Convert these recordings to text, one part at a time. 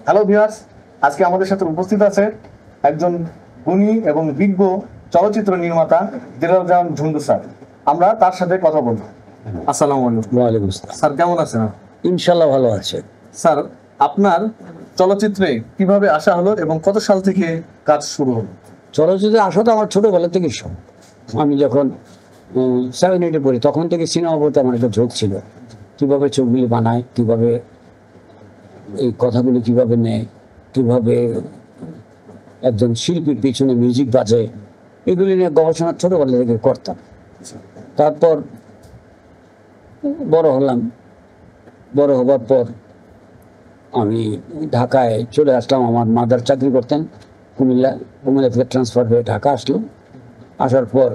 Hello viewers, আজকে আমাদের সাথে উপস্থিত আছে একজন গুণী এবং বিজ্ঞ চলচ্চিত্র নির্মাতা দিলরজান ঝুন্ডু স্যার। আমরা তার সাথে কথা বলবো। আসসালামু আলাইকুম। ওয়ালাইকুম আসসালাম। স্যার কেমন আছেন? ইনশাল্লাহ ভালো আছে। স্যার, আপনার চলচ্চিত্রে কিভাবে আসা হলো এবং কত সাল থেকে কাজ শুরু হলো? চলচ্চিত্রে আসা তো আমার ছোটবেলা থেকেই শখ। আমি যখন 7-8-এ পড়ি তখন থেকে সিনেমা বলতে আমার একটা ঝোঁক ছিল। কীভাবে ছবিগুলি বানায়, কীভাবে এই কথাগুলি কীভাবে নেয়, কীভাবে একজন শিল্পীর পিছনে মিউজিক বাজে, এগুলি নিয়ে গবেষণা ছোটবেলা থেকে করতাম। তারপর বড় হলাম। বড় হবার পর আমি ঢাকায় চলে আসলাম। আমার মাদার চাকরি করতেন কুমিল্লা থেকে ট্রান্সফার হয়ে ঢাকা আসলাম। আসার পর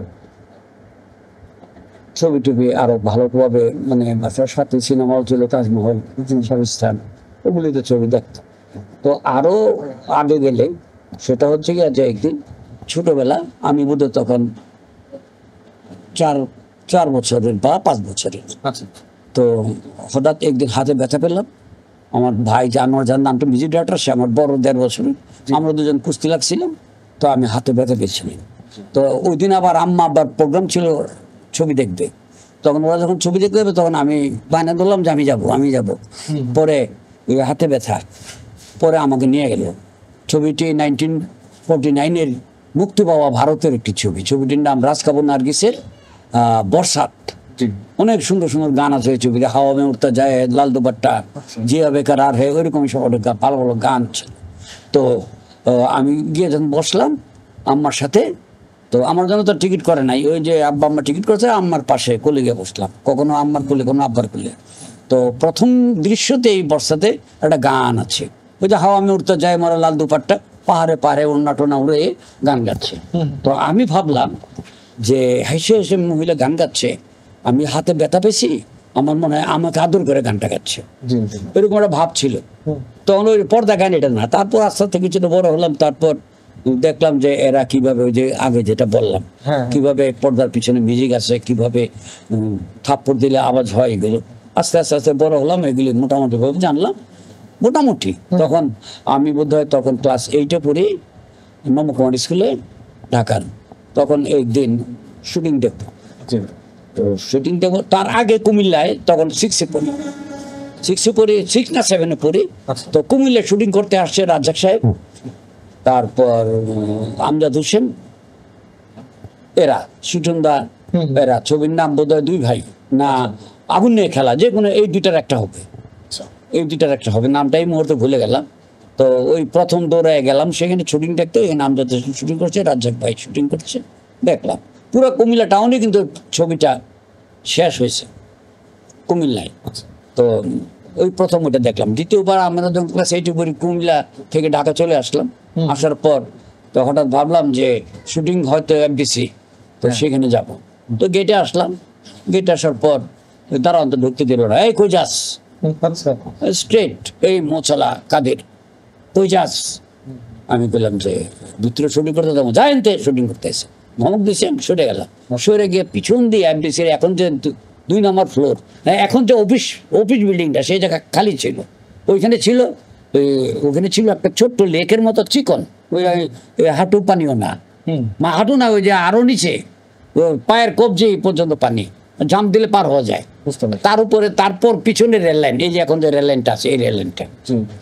ছবি টবি আরো ভালোভাবে মানে বাসার সাথে সিনেমা হল ছিল, তাজমহল, স্বামীস্থান, ওগুলিতে ছবি দেখতাম। তো আরো আগে গেলে সেটা হচ্ছে কি যে একদিন ছোটবেলা আমি বোধহয় তখন 4 বছরের বা 5 বছরের। আচ্ছা। তো হঠাৎ একদিন হাতে ব্যথা পেলাম। আমার ভাই জানোয়ার যার নামটা মিউজিক ডাইরেক্টর, সে আমার বড় 1.5 বছরের। আমরা দুজন কুস্তি লাগছিলাম, তো আমি হাতে ব্যথা পেয়েছিলাম। তো ওই দিন আবার আম্মা আবার প্রোগ্রাম ছিল ছবি দেখবে। তখন ওরা যখন ছবি দেখতে যাবে তখন আমি বায়না ধরলাম যে আমি যাব। পরে ওই হাতে ব্যথা, পরে আমাকে নিয়ে গেল। ছবিটি 1949-এর মুক্তি পাওয়া ভারতের একটি ছবি। ছবিটির নাম রাজ কাপুর নার্গিসের বর্ষাত। অনেক সুন্দর সুন্দর গান আছে ওই ছবিতে। হাওয়া মে উড়তা যায়, লাল দুপাট্টা, জিয়া বেকার আর হে, ওইরকমই সব অনেক ভালো ভালো গান ছিল। তো আমি গিয়ে যখন বসলাম আম্মার সাথে, তো আমার জন্য তো টিকিট করে নাই, ওই যে আব্বা আম্মা টিকিট করেছে, আম্মার পাশে কোলে গিয়ে বসলাম। কখনো আম্মার কোলে, কোনো আব্বার কোলে। তো প্রথম দৃশ্যতে এই বর্ষাতে একটা গান আছে, ওই যে হাওয়া মে উড়তা যায় মারা লাল দুপাট্টা, পাহাড়ে পাহাড়ে ওড়না টোনা উড়ে গান গাচ্ছে। তো আমি ভাবলাম যে হেসে হেসে মহিলা গান গাচ্ছে, আমি হাতে ব্যথা পেয়েছি, আমার মনে হয় আমাকে আদর করে গানটা গাচ্ছে, এরকম একটা ভাব ছিল। তখন ওই পর্দা গান এটা না। তারপর আস্তে আস্তে কিছুটা বড় হলাম, তারপর দেখলাম যে এরা কিভাবে, ওই যে আগে যেটা বললাম, কিভাবে পর্দার পিছনে মিউজিক আছে, কিভাবে থাপ্পড় দিলে আওয়াজ হয়, এগুলো আস্তে আস্তে আস্তে বড় হলাম, এগুলি মোটামুটি ভাবে জানলাম। মোটামুটি তখন আমি বোধহয় তখন ক্লাস 8-এ পড়ি, নবকুমার স্কুলে ঢাকার। তখন একদিন শুটিং দেখবো। তো শুটিং দেখবো, তার আগে কুমিল্লায় তখন 6-এ পড়ি, 6 না 7-এ পড়ি। তো কুমিল্লায় শুটিং করতে আসছে রাজ্জাক সাহেব, তারপর আমজাদ হোসেন, এরা সুচন্দা, এরা। ছবির নাম বোধহয় 2 ভাই না আগুন নিয়ে খেলা, যে কোনো এই দুইটার একটা হবে, এই দুইটার একটা হবে, নামটা এই মুহূর্তে ভুলে গেলাম। তো ওই প্রথম দৌড়ায় গেলাম সেখানে শুটিং দেখতে। এই আমজাদ হোসেন শুটিং করছে, রাজ্জাক ভাই শুটিং করছে, দেখলাম। পুরো কুমিল্লা টাউনে কিন্তু ছবিটা শেষ হয়েছে কুমিল্লায়। তো ওই প্রথম ওটা দেখলাম। দ্বিতীয়বার আমরা যখন ক্লাস 8-এ পড়ি কুমিল্লা থেকে ঢাকা চলে আসলাম। আসার পর তো হঠাৎ ভাবলাম যে শুটিং হয়তো FDC, তো সেখানে যাব। তো গেটে আসলাম। গেটে আসার পর তারা অন্তত ঢুকতে দিল না। এই কই যাস? স্ট্রেট এই মোছালা কাদের, কই যাস? আমি বললাম যে ভিতরে শুটিং করতে যাবো। যাইতে শুটিং করতে এসে ধমক দিয়েছে, আমি সরে গেলাম। সরে গিয়ে পিছন দিয়ে FDC-র এখন যে 2 নম্বর ফ্লোর, এখন যে অফিস বিল্ডিংটা, সেই জায়গা খালি ছিল। ওইখানে ছিল ওখানে ছিল একটা ছোট্ট লেকের মতো চিকন, ওই হাঁটু পানিও না, হাঁটু না, ওই যে আরো নিচে পায়ের কবজি পর্যন্ত পানি, জাম্প দিলে পার হওয়া যায়। তার উপরে তারপর পিছনে রেল লাইন, এই যে এখন যে রেল লাইনটা আছে, এই রেল লাইনটা।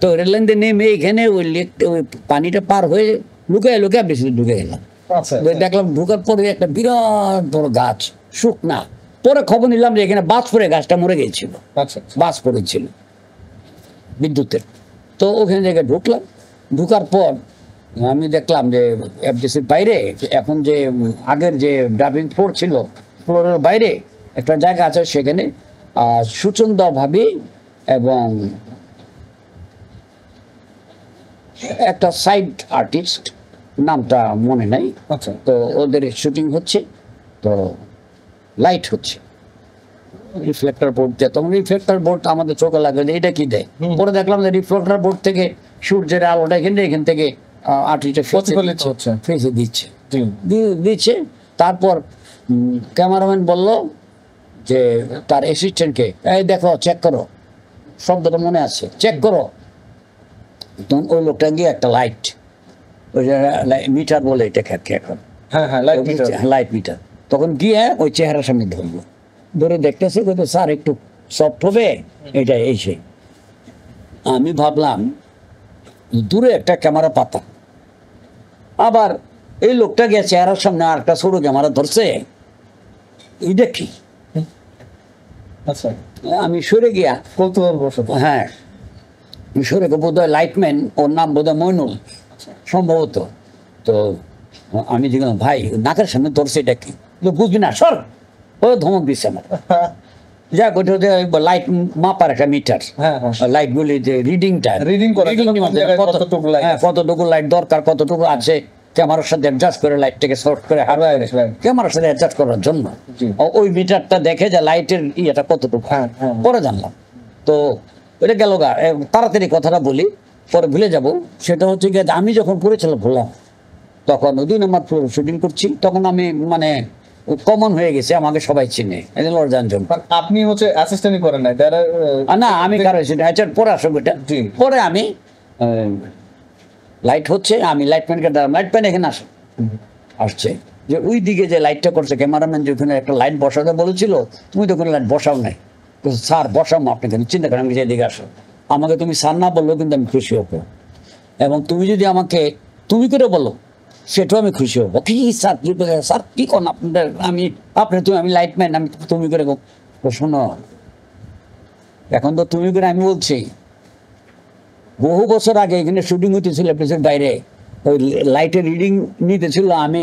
তো রেল লাইন দিয়ে নেমে এখানে ওই লেক, ওই পানিটা পার হয়ে লুকে বেশি ঢুকে গেলাম। দেখলাম ঢুকার পরে একটা বিরাট বড় গাছ, শুকনা। পরে খবর নিলাম যে এখানে বাজ পড়ে গাছটা মরে গেছিল, বাজ পড়েছিল বিদ্যুতের। তো ওখানে জায়গায় ঢুকলাম। ঢুকার পর আমি দেখলাম যে FDC-র বাইরে এখন যে আগের যে ডাবিং ফ্লোর ছিল, ফ্লোরের বাইরে একটা জায়গা আছে, সেখানে সুচন্দা ভাবি এবং একটা সাইড আর্টিস্ট, নামটা মনে নাই। তো ওদের শুটিং হচ্ছে, তো লাইট হচ্ছে রিফ্লেক্টর বোর্ড দিয়ে। তখন রিফ্লেক্টর বোর্ড আমাদের চোখে লাগে যে এটা কি দেয়। পরে দেখলাম যে রিফ্লেক্টর বোর্ড থেকে সূর্যের আলোটা এখান থেকে আর্টিস্টে ফেসে দিচ্ছে। তারপর ক্যামেরাম্যান বলল যে তার অ্যাসিস্ট্যান্টকে, এই দেখো চেক করো, শব্দটা মনে আছে, চেক করো তখন ওই লোকটা গিয়ে একটা লাইট, ওই যে মিটার বলে এটা খেয়ে এখন, হ্যাঁ হ্যাঁ, লাইট মিটার। লাইট মিটার, তখন গিয়ে ওই চেহারার সামনে ধরলো, ধরে দেখতেছে কিন্তু স্যার একটু সফট হবে, এটা এই সেই। আমি ভাবলাম দূরে একটা ক্যামেরা পাতা, আবার এই লোকটা গিয়ে চেহারার সামনে আর একটা ছোট ক্যামেরা ধরছে, এইটা কি? আচ্ছা, আমি সরে গিয়া, কৌতূহল বশত। হ্যাঁ সরে বোধ হয় লাইটম্যান, ওর নাম বোধ হয় মইনুল সম্ভবত। তো আমি দেখলাম ভাই নাকের সামনে ধরছে এটা কি, বুঝবি না সর, ও ধমক দিচ্ছে আমার। যাক ওটা লাইট মাপার একটা মিটার, হ্যাঁ, হ্যাঁ। লাইট গুলি যে রিডিংটা, Reading করে, কোন জায়গায় কতটুকু light আছে। কতটুকু লাইট দরকার, কতটুকু আছে, ক্যামেরার সাথে অ্যাডজাস্ট করে লাইটটাকে শর্ট করে right. ক্যামেরার সাথে অ্যাডজাস্ট করার জন্য জি। ওই মিটারটা দেখে যে লাইটের ইয়েটা কতটুকু, হ্যাঁ, হ্যাঁ। পরে জানলাম। তো এটা গেল গা, তাড়াতাড়ি কথাটা বলি, পরে ভুলে যাব। সেটা হচ্ছে গিয়ে আমি যখন পড়েছিলাম ভুললাম, তখন ওই 2 নম্বর শুটিং করছি, তখন আমি মানে কমন হয়ে গেছে, আমাকে সবাই চিনে, লরজান জন। মানে আপনি হচ্ছে অ্যাসিস্ট্যান্টই করেন নাই, তারা না আমি কারো পরে আসো এটা। জি। পরে আমি লাইট হচ্ছে, আমি লাইটম্যানকে লাইটম্যান এখানে আসছে যে ওই দিকে যে লাইটটা করছে ক্যামেরাম্যান, যে ওখানে একটা লাইট বসাতে বলেছিল, তুমি তো কোনো লাইট বসাও নাই। স্যার বসাবো আপনাকে, চিন্তা করেন, আমি যেদিকে আসো, আমাকে তুমি স্যার না বললেও কিন্তু আমি খুশি হবো, এবং তুমি যদি আমাকে তুমি করে বলো সেটাও আমি খুশি হবো। কি স্যার কি স্যার কি করেন আপনাদের, আমি আপনার তুমি, আমি লাইটম্যান, আমি তুমি করে শোনো, এখন তো তুমি করে আমি বলছি, বহু বছর আগে এখানে শুটিং হতেছিল প্লেসের বাইরে, ওই লাইটের রিডিং নিতেছিল, আমি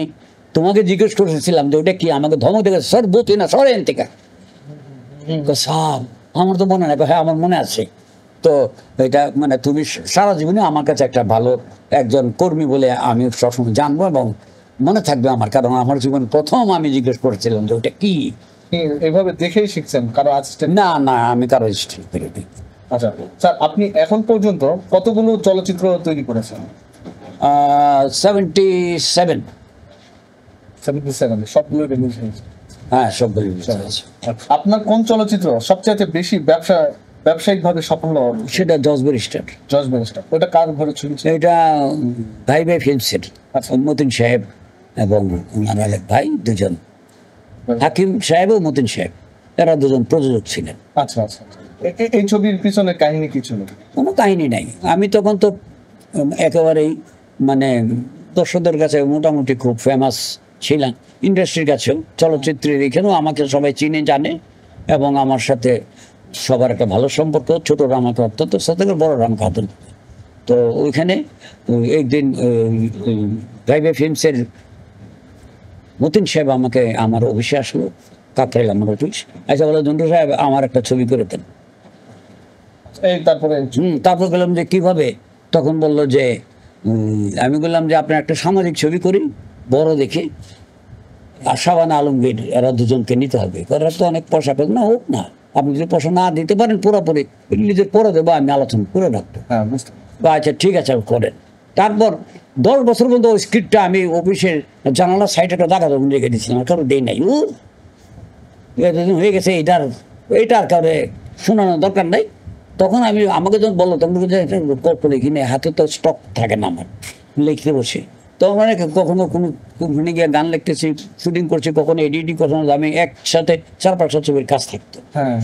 তোমাকে জিজ্ঞেস করেছিলাম যে ওটা কি, আমাকে ধমক দেখে স্যার বলতে না সরেন থেকে। স্যার আমার তো মনে নাই, হ্যাঁ আমার মনে আছে। তো এটা মানে তুমি সারা জীবনে আমার কাছে একটা ভালো একজন কর্মী বলে আমি সবসময় জানবো এবং মনে থাকবে আমার, কারণ আমার জীবন প্রথম আমি জিজ্ঞেস করেছিলাম যে ওটা কি। এইভাবে দেখেই শিখছেন, কারো অ্যাসিস্ট্যান্ট? না না আমি কারো স্ট্রিট করিনি। আচ্ছা স্যার, আপনি এখন পর্যন্ত কতগুলো চলচ্চিত্র তৈরি করেছেন? 77। 77, সবগুলো রিলিজ হয়েছে। হ্যাঁ সবগুলি আছে। আপনার কোন চলচ্চিত্র সবচেয়ে বেশি ব্যবসায়িকভাবে সাফল্য অর্জন? সেটা জজবেরি স্টার। জজ ব্যারিস্টার, ওটা কার ঘরে চলেছে? এটা ভাই ভাই ফিল্মসের আচ্ছা। মতিন সাহেব এবং ওনার আরেক ভাই দুজন, হাকিম সাহেব ও মতিন সাহেব, এরা দুজন প্রযোজক ছিলেন। আচ্ছা আচ্ছা। এই ছবির পিছনে কাহিনী কি ছিল? কোনো কাহিনী নাই, আমি তখন তো একেবারেই মানে দর্শকদের কাছে মোটামুটি খুব ফেমাস ছিলাম, ইন্ডাস্ট্রির কাছেও, চলচ্চিত্রের এখানেও আমাকে সবাই চিনে জানে, এবং আমার সাথে সবার একটা ভালো সম্পর্ক, ছোটরা আমাকে অত্যন্ত সাথে বড়রা আমাকে আদর করে। তো ওইখানে একদিন ভাই ভাই ফিল্মসের মতিন সাহেব আমাকে, আমার অফিসে আসলো, কাকরাইল আমার অফিস, আচ্ছা বলে জন্টু সাহেব আমার একটা ছবি করে দেন। তারপরে তারপর বললাম যে কিভাবে, তখন বললো যে আমি বললাম যে আপনার একটা সামাজিক ছবি করি বড় দেখে, আর শাবানা আলমগীর এরা দুজনকে নিতে হবে, এরা তো অনেক পয়সা পেল না, হোক না, আপনি যদি পয়সা না দিতে পারেন পুরোপুরি নিজের পরে দেবো, আমি আলোচনা করে রাখবো। হ্যাঁ বুঝতে আচ্ছা ঠিক আছে করেন। তারপর 10 বছর পর্যন্ত ওই স্ক্রিপ্টটা আমি অফিসের জানালার সাইডে একটা দাগা তখন রেখে দিচ্ছিলাম, কারো দেই নাই, এতদিন হয়ে গেছে, এইটার কারণে শোনানোর দরকার নাই। তখন আমি আমাকে যখন বললো তখন গল্প লিখি না, হাতে তো স্টক থাকে না আমার, লিখতে বসে, তখন মানে কখনো কোনো কোম্পানি গিয়ে গান লিখতেছি, শুটিং করছি, কখনো এডিটিং, কখনো আমি একসাথে 4-5 ছবির কাজ থাকতো। হ্যাঁ।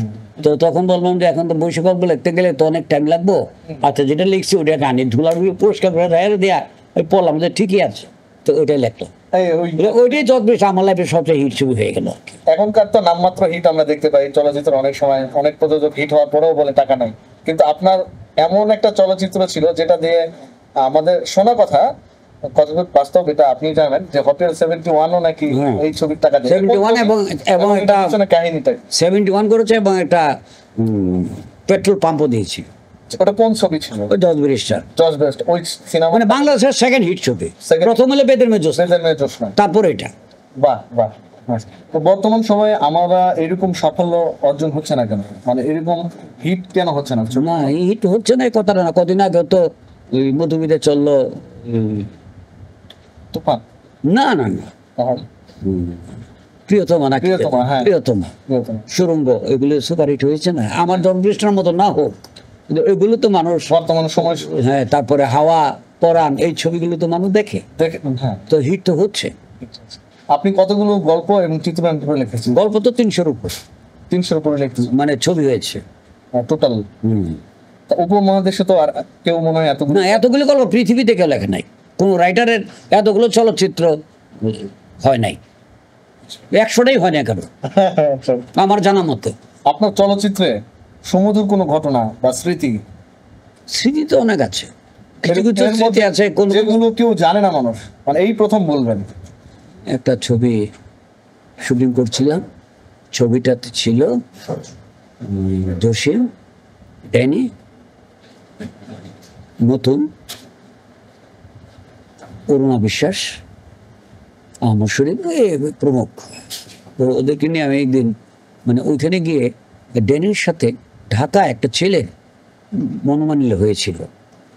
তো তখন বললাম যে এখন তো বৈশাখ গল্প লিখতে গেলে তো অনেক টাইম লাগবো, আচ্ছা যেটা লিখছি ওটা গানি ধুলার পরিষ্কার করে দেয়া, ওই পড়লাম যে ঠিকই আছে, তো ওইটাই লিখলো, ওইটাই যত বেশি আমার লাইফে সবচেয়ে হিট ছবি হয়ে গেল। এখনকার তো নামমাত্র হিট আমরা দেখতে পাই চলচ্চিত্র, অনেক সময় অনেক প্রযোজক হিট হওয়ার পরেও বলে টাকা নাই, কিন্তু আপনার এমন একটা চলচ্চিত্র ছিল যেটা দিয়ে আমাদের শোনা কথা, কতটুকু বাস্তব এটা আপনি জানেন, যে হোটেল 71ও নাকি এই ছবির টাকা দিয়ে 71 এবং একটা কাহিনীটা 71 করেছে, এবং একটা পেট্রোল পাম্পও দিয়েছি। ওটা কোন ছবি ছিল? ওই জজবেরি স্টার। জজ বেস্ট, ওই সিনেমা মানে বাংলাদেশের সেকেন্ড হিট ছবি, Second- প্রথম হলে বেদের মেয়ে জোসনা, বেদের মেয়ে জোসনা, তারপর এটা। বাহ বাহ। তো বর্তমান সময়ে আমরা এরকম সাফল্য অর্জন হচ্ছে না কেন, মানে এরকম হিট কেন হচ্ছে না? না হিট হচ্ছে না এই কথাটা না, কদিন আগে তো ওই মধুমিতে চললো তুফান। না না না তাহলে প্রিয়তমা না প্রিয়তমা, হ্যাঁ। প্রিয়তমা, প্রিয়তমা। সুরঙ্গ, এগুলো সুপারহিট হয়েছে না। আমার জন্মদৃষ্টার মতো না হোক, কিন্তু এগুলো তো মানুষ, বর্তমান সময় হ্যাঁ, তারপরে হাওয়া পরাণ, এই ছবিগুলো তো মানুষ দেখে, দেখে, হ্যাঁ। তো হিট তো হচ্ছে। আপনি কতগুলো গল্প এবং চিত্রনাট্য করে লিখেছেন? গল্প তো 300-র উপর, 300-র উপরে লিখেছেন মানে ছবি হয়েছে। টোটাল। উপমহাদেশে তো আর কেউ মনে হয় এতগুলো। না, এতগুলো গল্প পৃথিবীতে কেউ লেখে নাই, কোন রাইটারের এতগুলো চলচ্চিত্র হয় নাই, 100টাই হয় না কারো আমার জানা মতে। আপনার চলচ্চিত্রে সুমধুর কোনো ঘটনা বা স্মৃতি? স্মৃতি তো অনেক আছে, কিছু কিছু এর স্মৃতি মধ্যে আছে যেগুলো কেউ জানে না মানুষ, মানে এই প্রথম বলবেন। একটা ছবি শুটিং করছিলাম, ছবিটাতে ছিল জসিম, ড্যানি, নতুন, অরুণা বিশ্বাস, আহমদ শরীফ, প্রমুখ। তো ওদেরকে নিয়ে আমি একদিন মানে ওইখানে গিয়ে ড্যানির সাথে ঢাকা একটা ছেলে মনোমালিন্য হয়েছিল,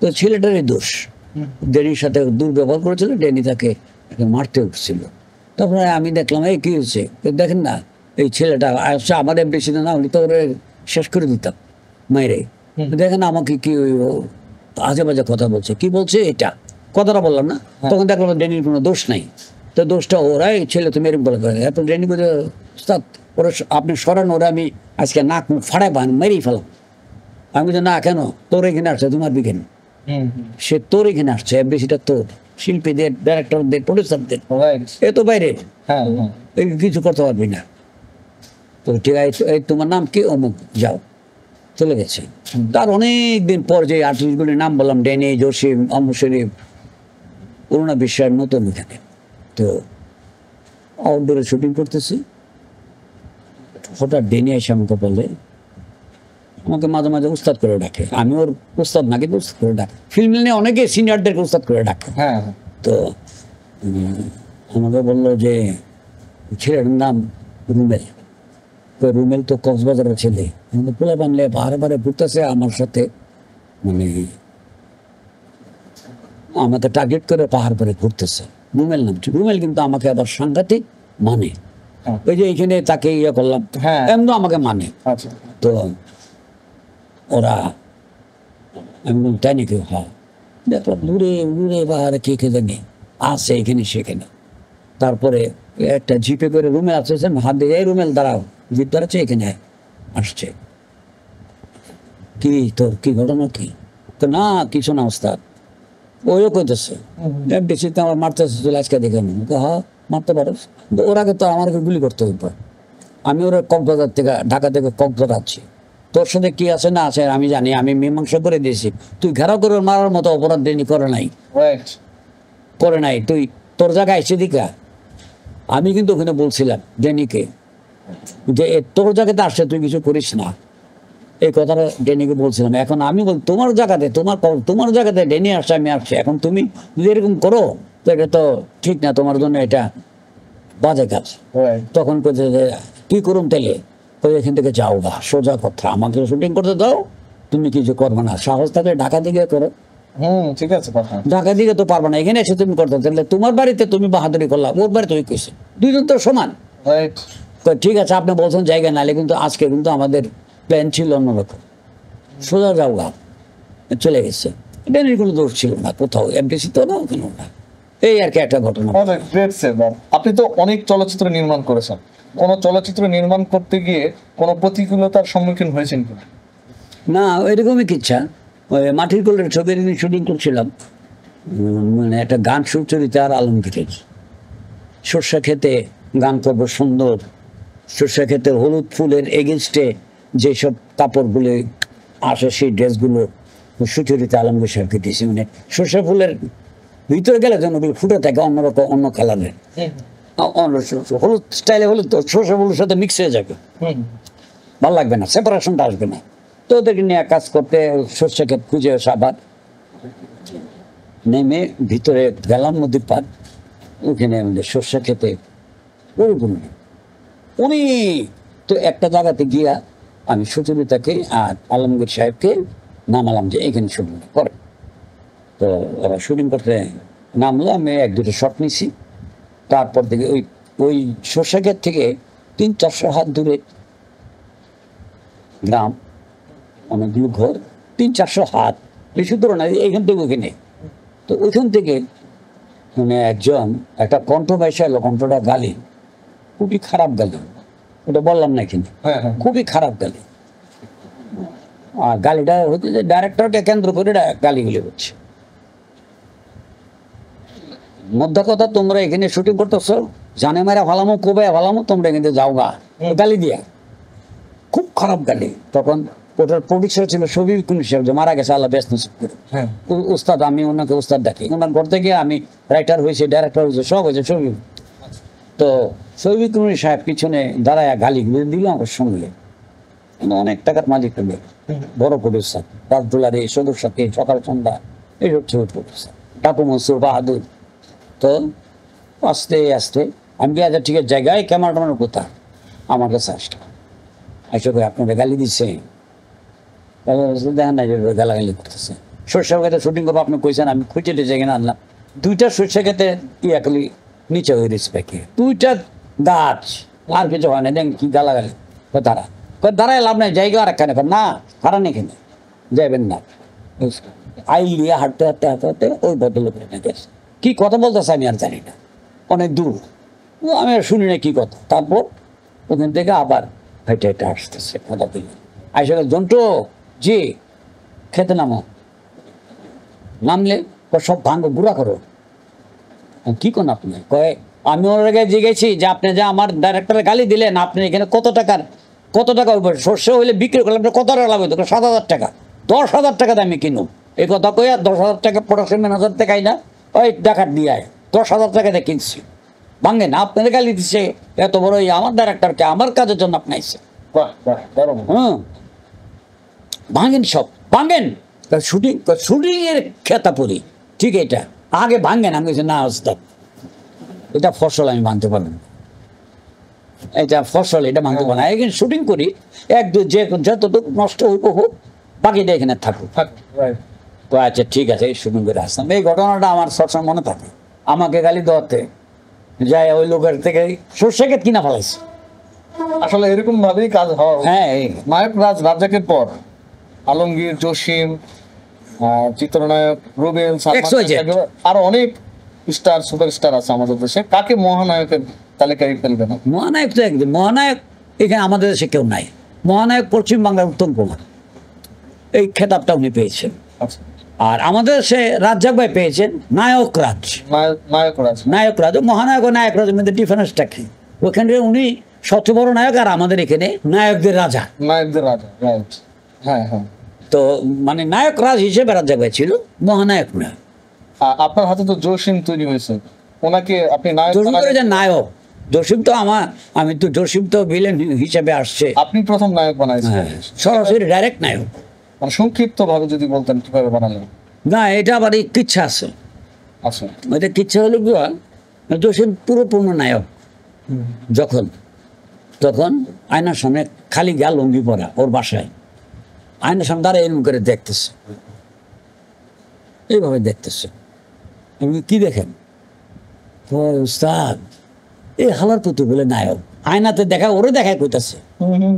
তো ছেলেটারই দোষ, ড্যানির সাথে দুর্ব্যবহার করেছিল, ড্যানি তাকে মারতে উঠছিল। তারপরে আমি দেখলাম এই কি হয়েছে, দেখেন না এই ছেলেটা আসছে, আমাদের বেশি না হলে তো ওরে শেষ করে দিতাম মাইরে, দেখেন আমাকে কি আজে বাজে কথা বলছে, কি বলছে এটা কথাটা বললাম না, তখন দেখলাম ড্যানির কোনো দোষ নাই, তো দোষটা ওরা, এই ছেলে তো মেরে বলে করে, এরপর ড্যানি বলে ওস্তাদ ওরা আপনি সরান, ওরা আমি আজকে নাক মুখ ফাড়াই বান মেরেই ফেলাম। আমি বলছি না কেন, তোর এখানে আসছে, তোমার বিজ্ঞান সে তোর এখানে আসছে, বেশিটা তোর, শিল্পীদের, ডাইরেক্টরদের, প্রডিউসারদের, এ তো বাইরে, এই কিছু করতে পারবি না। তো ঠিক আছে, এই তোমার নাম কি, অমুক, যাও, চলে গেছে। তার অনেক দিন পর যে আর্টিস্টগুলির নাম বললাম, ড্যানি, জসিম, আহমদ শরীফ, অরুণা বিশ্বাস, নতুন, এখানে তো আউটডোরে শুটিং করতেছি, হঠাৎ ড্যানি এসে আমাকে বলে, আমাকে মাঝে মাঝে উস্তাদ করে ডাকে, আমি ওর উস্তাদ না কিন্তু উস্তাদ করে ডাকে, ফিল্ম নিয়ে অনেকে সিনিয়রদেরকে উস্তাদ করে ডাকে। তো আমাকে বললো যে ছেলের নাম রুমেল, তো রুমেল তো কক্সবাজারের ছেলে, পোলা বানলে বারে বারে ঘুরতেছে আমার সাথে, মানে আমাকে টার্গেট করে পাহাড় পরে ঘুরতেছে, রুমেল নাম। রুমেল কিন্তু আমাকে আবার সাংঘাতিক মানে, ওই যে এইখানে তাকে ইয়ে করলাম, এমন আমাকে মানে। তো ওরা আমি বললাম তাই নাকি, হ্যাঁ, দেখলাম দূরে দূরে পাহাড়ে কে কে জানি আছে এখানে সেখানে। তারপরে একটা জিপে করে রুমে আসতেছেন, হাত দিয়ে এই রুমেল দাঁড়াও, জিপ দাঁড়াচ্ছে, এখানে আসছে, কি তোর কি ঘটনা কি? তো না কিছু না ওস্তাদ, ওইও করতেছে বেশিতে আমার মারতেছে, চলে আজকে দেখে হ্যাঁ মারতে পারো, ওর আগে তো আমাকে গুলি করতে হইতো, আমি ওরা কক্সবাজার থেকে, ঢাকা থেকে কক্সবাজার আছি, তোর সাথে কি আছে না আছে আমি জানি, আমি মীমাংসা করে দিয়েছি, তুই ঘেরাও করে মারার মতো অপরাধ ড্যানি করে নাই, করে নাই, তুই তোর জায়গায় এসে দিকা। আমি কিন্তু ওখানে বলছিলাম ড্যানিকে যে তোর জায়গাতে আসছে, তুই কিছু করিস না, এই কথাটা ড্যানিকে বলছিলাম। এখন আমি বল তোমার জায়গাতে, তোমার জায়গাতে ড্যানি আসছে, আমি আসছি, এখন তুমি যদি এরকম করো তো এটা তো ঠিক না, তোমার জন্য এটা বাজে কাজ। তখন বলছে যে কি করুন তাহলে, এখান থেকে যাও বা সোজা কথা, আমাকে শুটিং করতে দাও, তুমি কিছু করবে না, সাহস থাকলে ঢাকা দিকে করো। ঠিক আছে, ঢাকা দিকে তো পারবে না, এখানে এসে তুমি করতে, তাহলে তোমার বাড়িতে তুমি বাহাদুরি করলাম, ওর বাড়িতে ওই কইছে, দুইজন তো সমান। ঠিক আছে আপনি বলছেন জায়গা নালে, কিন্তু আজকে কিন্তু আমাদের প্ল্যান ছিল অন্যরকম, সোজা যাও গা, চলে গেছে, ড্যানির কোনো দোষ ছিল না কোথাও, এমডিসি তো না ওখানেও না, এই আর কি একটা ঘটনা। আপনি তো অনেক চলচ্চিত্র নির্মাণ করেছেন, কোন চলচ্চিত্র নির্মাণ করতে গিয়ে কোন প্রতিকূলতার সম্মুখীন হয়েছেন কিনা? না এরকমই কিচ্ছা, ওই মাটির কোলের ছবির শুটিং করছিলাম, মানে একটা গান সুচরিতা আর আলমগীরের, সর্ষা খেতে গান করবো সুন্দর, সর্ষা খেতে হলুদ ফুলের এগেনস্টে যেসব কাপড়গুলো আসে সেই ড্রেসগুলো সুচরিতা আলমগীর সাহেবকে দিয়েছি, মানে সর্ষা ফুলের ভিতরে গেলে যেন ওগুলো ফুটে থাকে অন্যরকম, অন্য কালারের, হলুদ স্টাইলে হলুদ তো সর্ষা ফুলের সাথে মিক্স হয়ে যাবে, ভালো লাগবে না, সেপারেশনটা আসবে না। তো ওদেরকে নিয়ে কাজ করতে সর্ষা ক্ষেত খুঁজে আবার নেমে ভিতরে গেলাম, নদীর পার, ওখানে আমাদের সর্ষা খেতে ওরকম উনি তো একটা জায়গাতে গিয়া আমি সুচরিতাকে আর আলমগীর সাহেবকে নামালাম যে এখানে শুটিং করে। তো ওরা শুটিং করতে নামলো, আমি 1-2টা শট নিছি, তারপর থেকে ওই সর্ষা ক্ষেত থেকে 300-400 হাত দূরে গ্রাম, অনেকগুলো ঘর, 300-400 হাত, বেশি দূর না, এইখান থেকে ওইখানে। তো ওইখান থেকে মানে একজন একটা কণ্ঠ ভাইসা এলো, কণ্ঠটা গালি, খুবই খারাপ গালি, ওটা বললাম না এখানে, হ্যাঁ হ্যাঁ খুবই খারাপ গালি। আর গালিটা হচ্ছে যে ডাইরেক্টরকে কেন্দ্র করে গালিগুলি হচ্ছে। মধ্যে কথা, তোমরা এখানে শুটিং করতেছ, জানে মারা ভালামো, কবে ভালামো, তোমরা এখানে যাও গা, গালি দিয়া, খুব খারাপ গালি। তখন ওটার প্রডিউসার ছিল শফিক সাহেব, যে মারা গেছে, আল্লাহ ব্যস্ত করে। হ্যাঁ উস্তাদ, আমি ওনাকে উস্তাদ ডাকি, ওনার ঘর থেকে আমি রাইটার হয়েছে, ডাইরেক্টর হয়েছে, সব হয়েছে শফিক। তো শফিক সাহেব পিছনে দাঁড়ায় গালি দিল আমার সঙ্গে। অনেক টাকার মালিক হলে, বড় প্রডিউসার, রাজদুলারি, সদর সাথে, সকাল সন্ধ্যা, এইসব ছবি প্রডিউসার, টাপু মনসুর, বাহাদুর। তো আস্তে আস্তে আমি কি আচ্ছা ঠিক আছে, জায়গায় ক্যামেরাম্যানের কথা আমার কাছে আসলো, এসে আপনারা গালি দিচ্ছে, দেখেন না যে গালাগালি করতেছে। সরষের খেতে শুটিং করবো, আপনি কইছেন, আমি খুঁজে টেছে কিনে আনলাম, 2টা সরষে খেতে ইয়াকলি নিচে হয়ে রয়েছে প্যাকে, 2টা গাছ, আর কিছু হয় না, দেখেন কি গালাগালি। তারা দাঁড়ায় লাভ নাই, জায়গা আর একখানে, না কারণ এখানে যাবেন না। আই নিয়ে হাঁটতে হাঁটতে হাঁটতে হাঁটতে ওই ভদ্রলোকের গেছে, কি কথা বলতেছে আমি আর জানি না, অনেক দূর, আমি আর শুনি না কি কথা। তারপর ওখান থেকে আবার হেঁটে হেঁটে আসতেছে, কথা বলি আইসা, জন্টু জি খেতে নামো, নামলে সব ভাঙো, গুড়া করো। কি কোন আপনি? কয়ে আমি ওর আগে জিজ্ঞেছি যে আপনি যে আমার ডাইরেক্টরে গালি দিলেন, আপনি এখানে কত টাকা হইব, সর্ষে হইলে বিক্রি করলে আপনার কত টাকা লাভ হইতো? 7,000 টাকা, 10,000 টাকা আমি কিনো। এই কথা কয়ে 10,000 টাকা প্রোডাকশন ম্যানেজার থেকে না, ওই ডাকাত দিয়ে 10,000 টাকা দিয়ে কিনছি। ভাঙেন, আপনাদের গালি দিচ্ছে এত বড়, আমার ডাইরেক্টরকে আমার কাজের জন্য আপনাইছে। ভাঙেন, সব ভাঙেন, শুটিং এর খেতা পড়ি, ঠিক এটা আগে ভাঙেন। আমি বলছি না ওস্তাদ, এটা ফসল, আমি ভাঙতে পারবো না, এটা ফসল, এটা ভাঙতে পারবো না। এখানে শুটিং করি, যে যতটুকু নষ্ট হোক, বাকিটা এখানে থাকুক। তো আচ্ছা ঠিক আছে, এই শুটিং করে আসলাম। এই ঘটনাটা আমার সবসময় মনে থাকে। আমাকে গালি দেওয়াতে যায় ওই লোকের থেকে সর্ষে ক্ষেত কিনা ফেলাইছে। আসলে এরকম ভাবেই কাজ হয়। হ্যাঁ, নায়ক রাজ্জাকের পর আলমগীর, জসিম, চিত্রনায়ক রুবেল, আরো অনেক স্টার, সুপারস্টার আছে আমাদের দেশে। কাকে মহানায়কের তালিকায় ফেলবেন? মহানায়ক তো একদম মহানায়ক এখানে আমাদের দেশে কেউ নাই। মহানায়ক পশ্চিমবাংলার উত্তম কুমার, এই খেতাবটা উনি পেয়েছেন। আর আমাদের দেশে রাজ্জাক ভাই পেয়েছেন নায়করাজ। নায়করাজ, মহানায়ক ও নায়করাজের মধ্যে ডিফারেন্সটা কি? ওখানে উনি সবচেয়ে বড় নায়ক, আর আমাদের এখানে নায়কদের রাজা। হ্যাঁ হ্যাঁ। তো মানে নায়ক রাজ হিসেবে রাজ্জাক ভাই ছিল, মহানায়ক না। আপনার হাতে তো জসিম তৈরি হয়েছে, ওনাকে আপনি নায়ক? জসিম তো আমি তো জসিম তো ভিলেন হিসেবে আসছে, আপনি প্রথম নায়ক বানাইছেন। সরাসরি ডাইরেক্ট নায়ক। মানে সংক্ষিপ্ত ভাবে যদি বলতেন কিভাবে বানালেন? না, এটা আবার কিচ্ছা আছে। আচ্ছা, এটা কিচ্ছা হলো কি, জসিম পুরোপূর্ণ নায়ক তখন আয়নার সামনে খালি গা লুঙ্গি পরা, ওর বাসায় আয়নার সামনে দাঁড়িয়ে এরকম করে দেখতেছে, এইভাবে দেখতেছে। আমি কি দেখেন? উস্তাদ, এই হালার পুতু বলে নায়ক। আয়নাতে দেখা, ওরে দেখায় কইতাছে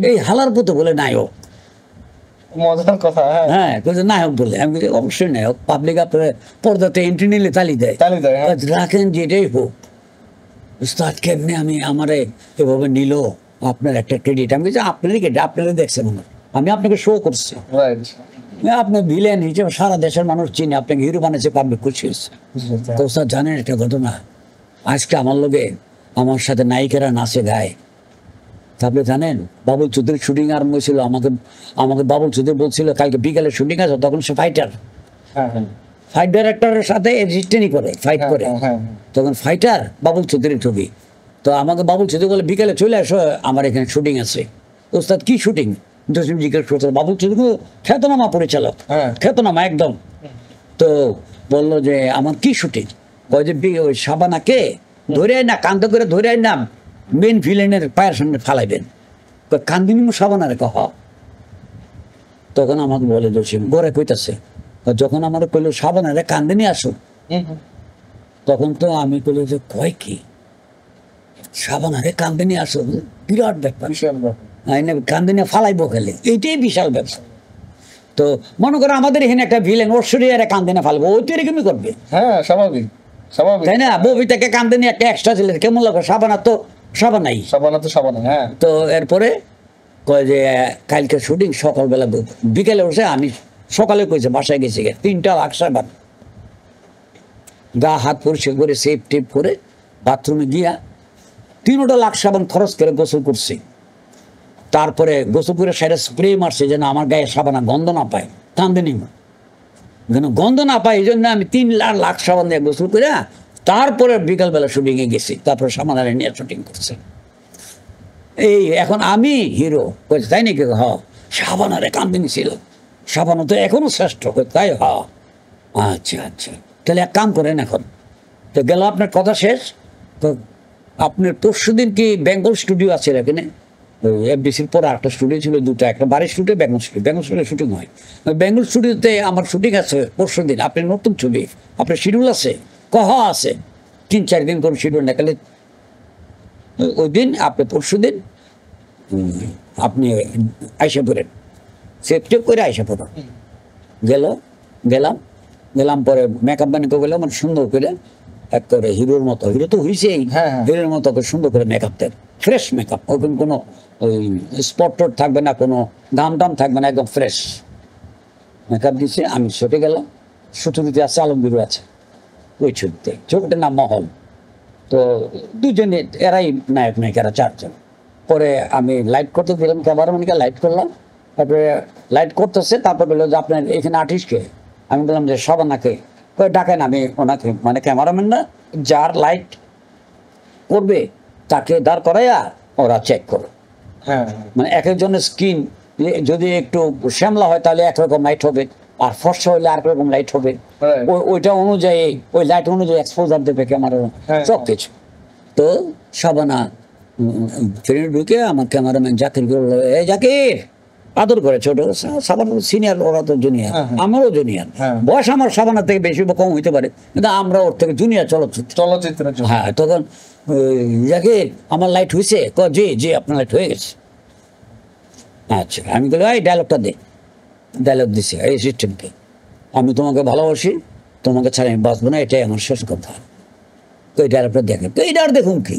এই হালার পুতু বলে নায়ক। মজার কথা। হ্যাঁ, নায়ক বলে। আমি অবশ্যই নায়ক, পাবলিক আপনার পর্দাতে এন্ট্রি নিলে তালি দেয়, রাখেন যেটাই হোক। উস্তাদ কেমনি আমারে এভাবে নিল, আপনার একটা ক্রেডিট। আমি বলছি আপনারই ক্রেডিট, আপনারা দেখছেন, আমি আপনাকে শো করছি। আপনি ভিলেন হিসেবে সারা দেশের মানুষ চিনে, আপনাকে হিরো বানিয়েছে, পাবলিক খুশি হয়েছে। তো স্যার জানেন একটা ঘটনা, আজকে আমার সাথে নায়িকারা নাচে গায়। তারপরে জানেন, বাবুল চৌধুরীর শুটিং আরম্ভ হয়েছিল। আমাকে বাবুল চৌধুরী বলছিল কালকে বিকালে শুটিং আছে। তখন সে ফাইট ডাইরেক্টরের সাথে এক্সিস্টেন্টই করে, ফাইট করে। তখন ফাইটার বাবুল চৌধুরীর ছবি। তো আমাকে বাবুল চৌধুরী বলে বিকালে চলে আসো, আমার এখানে শুটিং আছে। ওস্তাদ কি শুটিং? জসিম জিজ্ঞেস করতে, বাবুল চৌধুরী খ্যাতনামা পরিচালক, খ্যাতনামা একদম। তো বললো যে আমার কি শুটিং? কয় যে ওই সাবানাকে ধরে না, কান্দ করে ধরে না, মেন ভিলেনের পায়ের সামনে ফালাইবেন। কান্দিনি সাবানারে কহ। তখন আমাকে বলে জসিম গোরে কইতাছে, যখন আমার কইলো সাবানারে কান্দিনি আসো, তখন তো আমি কইলো যে কয় কি সাবানারে কান্দিনি আসো, বিরাট ব্যাপার। কান্দিনি ফালাইবো খেলে, এইটাই বিশাল ব্যাপার। তো মনে করো আমাদের এখানে একটা ভিলেন ওর শরীরে কান্দে না ফেলবো, ওই তো এরকমই করবে, হ্যাঁ স্বাভাবিক স্বাভাবিক। তাই না? ববিতাকে কান্দে নিয়ে একটা এক্সট্রা ছেলে কেমন লাগবে, সাবানা তো সাবানাই। সাবানা তো সাবানা, হ্যাঁ। তো এরপরে কয় যে কালকে শুটিং সকালবেলা, বিকেলে উঠছে, আমি সকালে কইছে বাসায় গেছি, 3টা লাখ সাবান, গা হাত পরিষ্কার করে সেফ টেপ করে বাথরুমে গিয়া 3টা লাখ সাবান খরচ করে গোসল করছি। তারপরে গোসল করে সাইডে স্প্রে মারছে যেন আমার গায়ে সাবানা গন্ধ না পায়, কান্দেনি যেন গন্ধ না পায়, এই জন্য আমি 3 লাখ সাবান দিয়ে গোসল করে তারপরে বিকালবেলা শুটিংয়ে গেছি, তারপরে সাবানারে নিয়ে শুটিং করছে। এই এখন আমি হিরো, তাই নাকি? হ, সাবানারে কান্দিনি ছিল, সাবানা তো এখনো শ্রেষ্ঠ, তাই? হ, আচ্ছা আচ্ছা, তাহলে এক কাম করেন এখন। তো গেল আপনার কথা শেষ। তো আপনার পরশুদিন কি বেঙ্গল স্টুডিও আছে এখানে? এফডিসির পরে একটা স্টুডিও ছিল, দুটো, একটা বাড়ির studio, Bengal studio. Bengal studio shooting হয়, বেঙ্গল স্টুডিওতে আমার শুটিং আছে পরশুদিন। আপনার নতুন ছবি, আপনার শিডিউল আছে? কহ আছে, 3-4 দিন করে শিডিউল না, তাহলে ওই দিন আপনি পরশুদিন আপনি আইসা পড়েন, সেফটিভ করে আইসা পড়েন। গেলাম পরে মেকআপ বানিয়ে গেলাম, মানে সুন্দর করে একেবারে হিরোর মতো, হিরো তো হয়েছেই, হ্যাঁ, হ্যাঁ। হিরোর মতো করে সুন্দর করে মেকআপ দেন, ফ্রেশ মেকআপ, ওখানে কোনো ওই স্পট টট থাকবে না, কোনো দাম টাম থাকবে না, একদম ফ্রেশ মেকআপ দিচ্ছে। আমি ছুটে গেলাম, সুতরিতে আছে, আলমগীরও আছে ওই ছবিতে, ছবিটার নাম মহল। তো দুজনে, এরাই নায়ক নায়িকারা 4 জন। পরে আমি লাইট করতে দিলাম, ক্যামেরাম্যানকে লাইট করলাম, তারপরে লাইট করতেছে, তারপর বললো যে আপনার এখানে আর্টিস্টকে? আমি বললাম যে সাবানাকে। ডাকেন, আমি ওনাকে, মানে ক্যামেরাম্যান না, যার লাইট করবে তাকে দাঁড় করাইয়া ওরা চেক করো। হ্যাঁ, মানে এক একজনের স্কিন যদি একটু শ্যামলা হয় তাহলে একরকম লাইট হবে, আর ফর্সা হইলে আর রকম লাইট হবে। Right. ওইটা অনুযায়ী, ওই লাইট অনুযায়ী এক্সপোজার দেবে ক্যামেরার, হ্যাঁ। সব কিছু। তো সাবানা ট্রেনে ঢুকে আমার ক্যামেরাম্যান জাকির বললো, এই জাকির, আদর করে, ছোট সাবান সিনিয়র, ওরা তো জুনিয়র, হ্যাঁ, হ্যাঁ। আমারও জুনিয়র, হ্যাঁ। বয়স আমার সাবানার থেকে বেশি বা কম হইতে পারে, কিন্তু আমরা ওর থেকে জুনিয়র চলচ্চিত্র। চলচ্চিত্রের জন্য। হ্যাঁ, তখন জাকির আমার লাইট হয়েছে? জি জি, আপনার লাইট হয়ে গেছে। আচ্ছা, আমি বলি এই ডায়লগটা দে। ডায়লগ দিছে এই সিস্টেমকে, আমি তোমাকে ভালোবাসি, তোমাকে ছাড়া আমি বাঁচবো না, এটাই আমার শেষ কথা। তো এই ডায়লগটা দেখেন, তো এইটা আর দেখুন কি,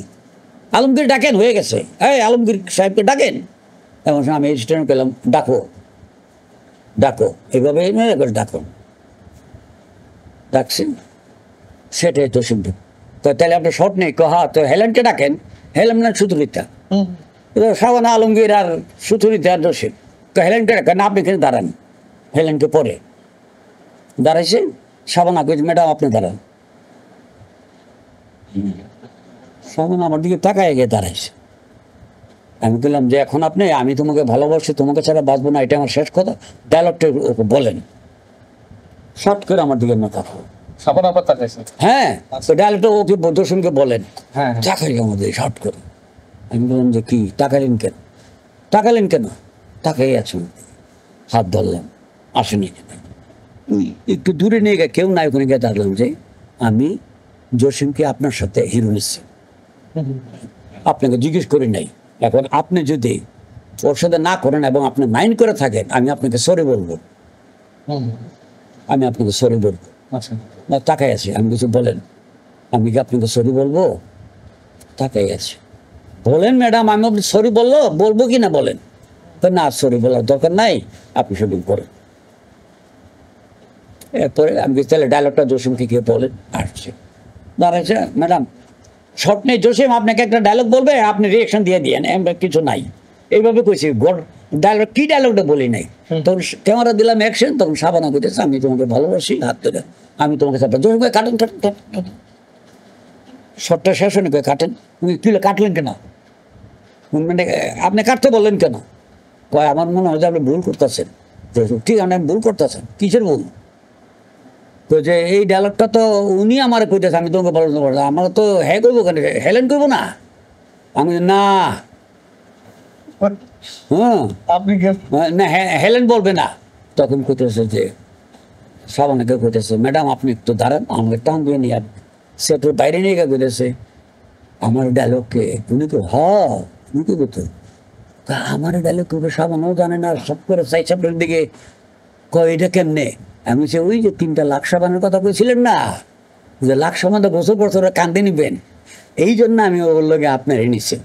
আলমগীর ডাকেন, হয়ে গেছে, এই আলমগীর সাহেবকে ডাকেন। এমন সময় আমি স্ট্যান্ড পেলাম, ডাকো ডাকো, এইভাবে ডাকো, ডাকছেন, সেটাই তো শুনবেন। তো তাহলে আপনার শর্ট নেই, হ্যাঁ, তো হেলেনকে ডাকেন। হেলেন না সুতরিতা, সাবানা, আলমগীর আর সুতরিতা আর জসিম। তো হেলেনকে ডাকেন, না আপনি এখানে দাঁড়ান। হেলেনকে পরে দাঁড়াইছে, সাবানা কইছে, ম্যাডাম আপনি দাঁড়ান। সাবানা আমার দিকে তাকায় গিয়ে দাঁড়াইছে। আমি বললাম যে এখন আপনি, আমি তোমাকে ভালোবাসি, তোমাকে ছাড়া বাঁচবো না, এটা আমার শেষ কথা, ডায়লগটা বলেন। শর্ট করে আমার দিকে না তাকাও। সাবানা আবার তাকাইছে। হ্যাঁ, তো ডায়লগটা ওকে দর্শনকে বলেন। হ্যাঁ। তাকাই আমাদের শর্ট করে। আমি বললাম যে কি, তাকালেন কেন? তাকালেন কেন? তাকাই আছেন। হাত ধরলাম, আসেনি। একটু দূরে নিয়ে গিয়ে, কেউ নাই, ওখানে গিয়ে দেখলাম যে আমি জসিমকে আপনার সাথে হিরো নিচ্ছি, আপনাকে জিজ্ঞেস করি নাই। এখন আপনি যদি ওর সাথে না করেন এবং আপনি মাইন্ড করে থাকেন, আমি আপনাকে সরি বলবো, আমি আপনাকে সরি বলবো। আচ্ছা। না, তাকাই আছি। আমি কিছু বলেন, আমি কি আপনাকে সরি বলবো? তাকাই আছি। বলেন ম্যাডাম, আমি আপনি সরি বলবো কি না বলেন? তো না, সরি বলার দরকার নাই, আপনি শুটিং করেন। এরপরে আমি তাহলে ডায়লগটা জসিমকে গিয়ে বলেন। আসছে, দাঁড়াইছে, ম্যাডাম শর্ট নেই, জসিম আপনাকে একটা ডায়লগ বলবে, আপনি রিয়েকশন দিয়ে দিয়েন, কিছু নাই। এইভাবে কইছি, ডায়লগ কি, ডায়লগটা বলি নাই। তখন ক্যামেরা দিলাম অ্যাকশন, তখন সাবানা কইতেছে, আমি তোমাকে ভালোবাসি, হাত ধরে আমি তোমাকে জসিম কাটেন কাটেন। শর্টটা শেষ হয়নি, কাটেন। কি কাটলেন কেন? মানে আপনি কাটতে বললেন কেন? কয় আমার মনে হয় যে আপনি ভুল করতেছেন। ঠিক আছে, আমি ভুল করতেছেন, কিসের ভুল? তো যে এই ডায়লগটা তো উনি আমার কইতেছে, আমি তোমাকে বলতে পারলাম, আমার তো হ্যাঁ করবো কেন, হেলেন করবো না? আমি না, হ্যাঁ আপনি না, হেলেন বলবে না। তখন কইতেছে যে সাবানাকে কইতেছে, ম্যাডাম আপনি একটু দাঁড়ান, আমাকে টান দিয়ে নিয়ে সেটার বাইরে নিয়ে গিয়ে কইতেছে আমার ডায়লগকে। উনি তো উনি কি করতো, আমার ডায়লগ করবে, সাবানাও জানে না, সব করে সাইড সাপের দিকে কয় এটা কেমনে? আমি বলছি ওই যে 3টা লাখ সাবানের কথা কইছিলেন না, যে লাখ সাবান তো গোসল করছে ওরা কান্দে নিবেন, এই জন্য আমি ওর লগে আপনার নিছি।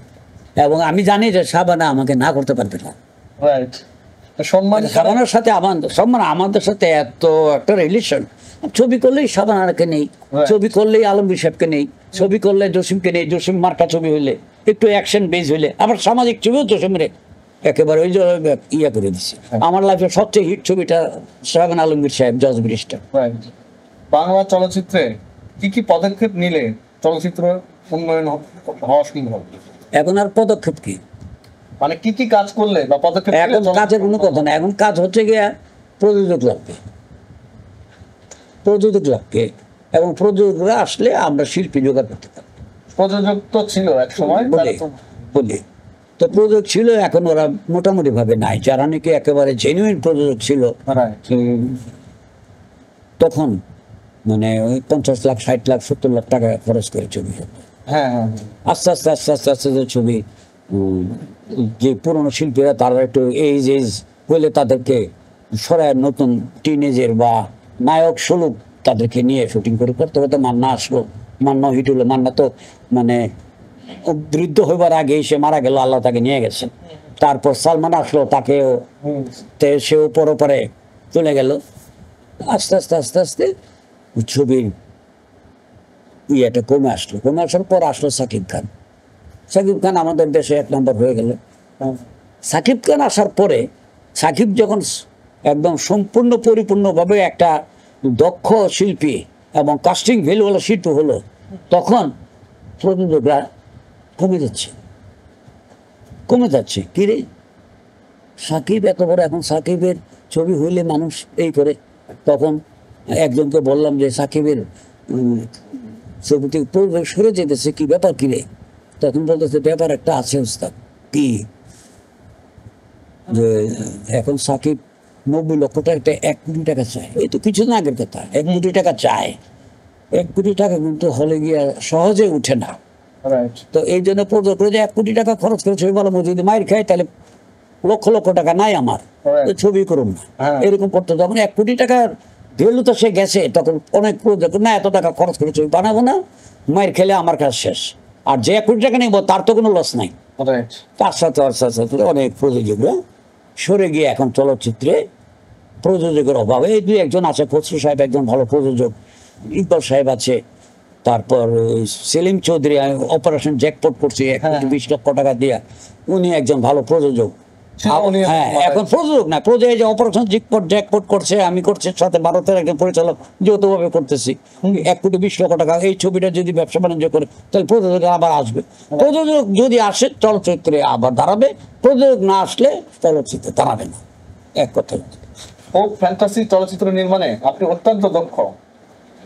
এবং আমি জানি যে সাবানা আমাকে না করতে পারবে না। রাইট, সম্মান সাবানার সাথে সম্মান আমাদের সাথে এত একটা রিলেশন। ছবি করলেই সাবানাকে নেই, Right. ছবি করলেই আলমগীর সাহেবকে নেই, ছবি করলে জসিমকে নেই, জসিম মার্কা ছবি হইলে একটু অ্যাকশন বেস হইলে, আবার সামাজিক ছবিও জসিমরে একেবারে ওই যে ইয়া করে দিচ্ছে। আমার লাইফের সবচেয়ে হিট ছবিটা শাহজাহান আলমগীর সাহেব, জজ ব্রিজটা। রাইট। বাংলা চলচ্চিত্রে কি কি পদক্ষেপ নিলে চলচ্চিত্র উন্নয়ন হওয়া সম্ভব? এখন আর পদক্ষেপ কি, মানে কি কি কাজ করলে বা পদক্ষেপ নিলে এখন কাজের কোনো কথা না, এখন কাজ হচ্ছে গিয়া প্রযোজক লাগবে, প্রযোজক লাগবে, এবং প্রযোজকরা আসলে আমরা শিল্পী জোগাড় করতে পারবো। প্রযোজক তো ছিল এক সময়, বলি তো প্রযোজক ছিল, এখন ওরা মোটামুটি ভাবে নাই। যারা নাকি একেবারে জেনুইন প্রযোজক ছিল তখন মানে ওই 50 লাখ 60 লাখ 70 লাখ টাকা খরচ করে ছবি হতো। হ্যাঁ হ্যাঁ, আস্তে আস্তে আস্তে আস্তে আস্তে যে ছবি যে পুরনো শিল্পীরা তারা একটু এইজ হইলে তাদেরকে সরায় নতুন টিনেজের বা নায়ক স্বরূপ তাদেরকে নিয়ে শুটিং করে করতে করতে মান্না আসলো। মান্না হিট হলো। মান্না তো মানে বৃদ্ধ হইবার আগে সে মারা গেল, আল্লাহ তাকে নিয়ে গেছেন। তারপর সালমান আসলো, তাকেও সেও পরে চলে গেল। আস্তে আস্তে আস্তে আস্তে ছবির ইয়েটা কমে আসলো। কমে আসার পর আসলো সাকিব খান। সাকিব খান আমাদের দেশে 1 নম্বর হয়ে গেল। সাকিব খান আসার পরে সাকিব যখন একদম সম্পূর্ণ পরিপূর্ণভাবে একটা দক্ষ শিল্পী এবং কাস্টিং ভ্যালুওয়ালা শিল্পী হলো, তখন প্রযোজকরা কমে যাচ্ছে। কিরে সাকিব এত বড়, এখন সাকিবের ছবি হইলে মানুষ এই করে। তখন একজনকে বললাম যে সাকিবের ছবি থেকে প্রযোজক সরে যেতেছে, কি ব্যাপার কিরে? তখন বলতেছে ব্যাপার একটা আছে ওস্তাদ। কি? যে এখন সাকিব 90 লক্ষ টাকা 1 কোটি টাকা চায়। এই তো কিছুদিন আগের কথা, 1 কোটি টাকা চায়। 1 কোটি টাকা কিন্তু হলে গিয়ে সহজে উঠে না। তো এই জন্য প্রযোজক যে 1 কোটি টাকা খরচ করে ছবি ভালো, যদি মাইর খায় তাহলে লক্ষ লক্ষ টাকা নাই আমার, ছবি করুন না, এরকম করতে। যখন 1 কোটি টাকার ভ্যালু তো সে গেছে, তখন অনেক প্রযোজক না এত টাকা খরচ করে ছবি বানাবো না, মাইর খেলে আমার কাজ শেষ। আর যে 1 কোটি টাকা নেবো তার তো কোনো লস নাই। তার সাথে অনেক প্রযোজকরা সরে গিয়ে এখন চলচ্চিত্রে প্রযোজকের অভাবে এই 2-1 জন আছে। খসরু সাহেব একজন ভালো প্রযোজক, ইকবাল সাহেব আছে, তারপর সেলিম চৌধুরী অপারেশন জ্যাকপট করছে 1 কোটি 20 লক্ষ টাকা দিয়ে, উনি একজন ভালো প্রযোজক। হ্যাঁ, এখন প্রযোজক না, প্রযোজক যে অপারেশন জ্যাকপট করছে, আমি করছি সাথে ভারতের একজন পরিচালক, যৌথভাবে করতেছি। 1 কোটি 20 লক্ষ টাকা এই ছবিটা যদি ব্যবসা বাণিজ্য করে তাহলে প্রযোজক আবার আসবে। প্রযোজক যদি আসে চলচ্চিত্রে আবার দাঁড়াবে, প্রযোজক না আসলে চলচ্চিত্রে দাঁড়াবে না। এক কথা। ও ফ্যান্টাসি চলচ্চিত্র নির্মাণে আপনি অত্যন্ত দক্ষ।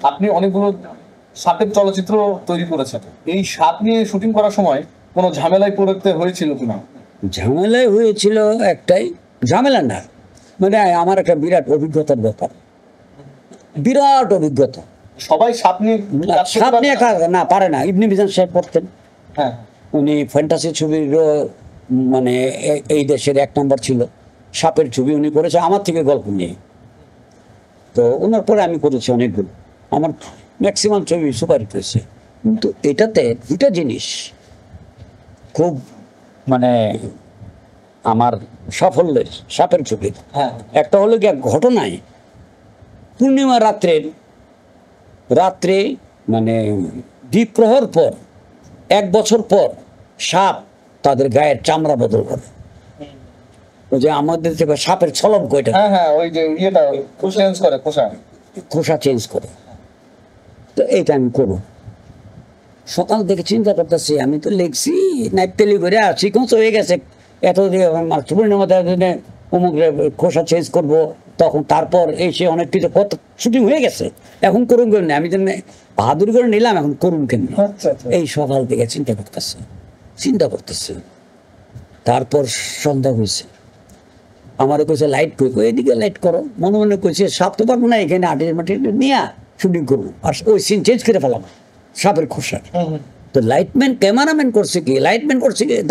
আপনি অনেকগুলো সাপের চলচ্চিত্র তৈরি করেছেন। এই সাপ নিয়ে শুটিং করার সময় কোনো ঝামেলায় পড়তে হয়েছিল কিনা? ঝামেলায় হয়েছিল একটাই, ঝামেলা না মানে আমার একটা বিরাট অভিজ্ঞতার ব্যাপার, বিরাট অভিজ্ঞতা। সবাই সাপ নিয়ে না পারে না। ইবনে মিজান সাহেব পড়তেন, হ্যাঁ, উনি ফ্যান্টাসি ছবির মানে এই দেশের 1 নম্বর ছিল। সাপের ছবি উনি করেছে আমার থেকে গল্প নিয়ে। তো ওনার পরে আমি করেছি অনেকগুলো, আমার ম্যাক্সিমাম ছবি সুপারহিট হয়েছে। কিন্তু এটাতে 2টা জিনিস খুব মানে আমার সাফল্যের সাপের ছবির। একটা হলো কি, ঘটনায় পূর্ণিমা রাত্রে মানে দ্বীপ্রহর পর 1 বছর পর সাপ তাদের গায়ের চামড়া বদল করে। ওই যে আমাদের থেকে সাপের ছলম কয়টা, ওই যে ইয়েটা চেঞ্জ করে, খোসা চেঞ্জ করে। তো এইটা আমি করবো। সকাল থেকে চিন্তা করতেছি, আমি তো লিখছি নাইতেলি করে আসি, কোচ হয়ে গেছে এত অমুক খোসা চেঞ্জ করবো, তখন তারপর এসে অনেক কিছু কত শুটিং হয়ে গেছে, এখন করুন কেন আমি যেন বাহাদুরি করে নিলাম, এখন করুন কেন। এই সকাল থেকে চিন্তা করতেছে। তারপর সন্ধ্যা হয়েছে, আমারও কইছে লাইট কই, এদিকে লাইট করো। মনে মনে কইছে সাপ তো পারবো না, এখানে আটির মাটি নিয়ে শুটিং করবো। আর ওই সিন চেঞ্জ করে ফেলাম সাপের খোসা। তো লাইটম্যান ক্যামেরাম্যান করছে কি,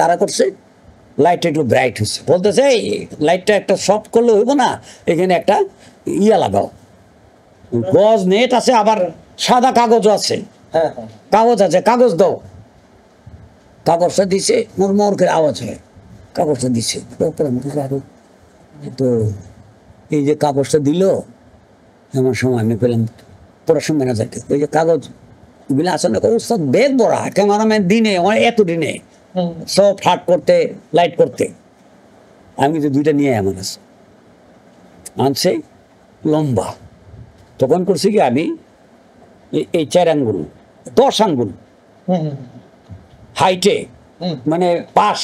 দাঁড়া করছে লাইটটা একটু ব্রাইট হচ্ছে, বলতেছে এই লাইটটা একটা সফট করলে হইব না, এখানে একটা ইয়া লাগাও, গজ নেট আছে, আবার সাদা কাগজও আছে, হ্যাঁ হ্যাঁ কাগজ আছে, কাগজ দাও। কাগজটা দিছে, মোর মোর করে আওয়াজ হয়, কাগজটা দিছে। তো এই যে কাগজটা দিল, এমন সময় আমি পেলাম পড়াশোনা ম্যানেজারকে, ওই যে কাগজ গুলো আছে না, ওস্তাদ বেদ বড়া ক্যামেরাম্যান দিনে এত দিনে সব হাট করতে, লাইট করতে। আমি তো দুইটা নিয়ে আমার কাছে আনছে, লম্বা। তখন করছি কি আমি এই 4 আঙ্গুল 10 আঙ্গুল হাইটে, মানে পাশ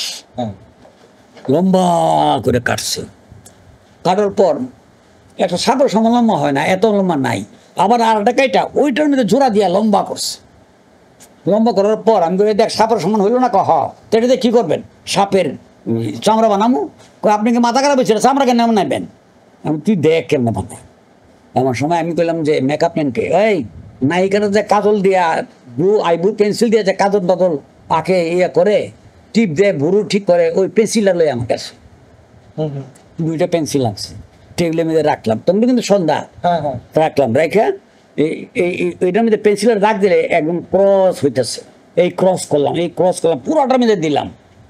লম্বা করে কাটছে। কাটার পর একটা সাপের সমান লম্বা হয় না, এত লম্বা নাই। আবার আর একটা কাইটা ওইটার মধ্যে জোড়া দিয়া লম্বা করছে। লম্বা করার পর আমি বলি, দেখ সাপের সমান হইল না, কহ তো এটাতে কি করবেন? সাপের চামড়া বানামো। আপনি কি মাথা খারাপ হয়েছিল, চামড়া কেন নাইবেন? আমি তুই দেখ কেমন বানায়। এমন সময় আমি কইলাম যে মেকআপ ম্যানকে, এই নায়িকাটা যে কাজল দিয়া ব্লু পেন্সিল দিয়ে যে কাজল বাদল আঁকে ইয়ে করে, টিপ দেয়, ভুরু ঠিক করে, ওই পেন্সিলটা লই আমার কাছে। 2টা পেন্সিল আছে, টেবিলের মধ্যে রাখলাম। তখন কিন্তু সন্ধ্যা, রাখলাম, রেখে এইটার মধ্যে পেন্সিলের দাগ দিলে একদম ক্রস হইতেছে। এই ক্রস করলাম, এই ক্রস করলাম, পুরাটার মধ্যে দিলাম,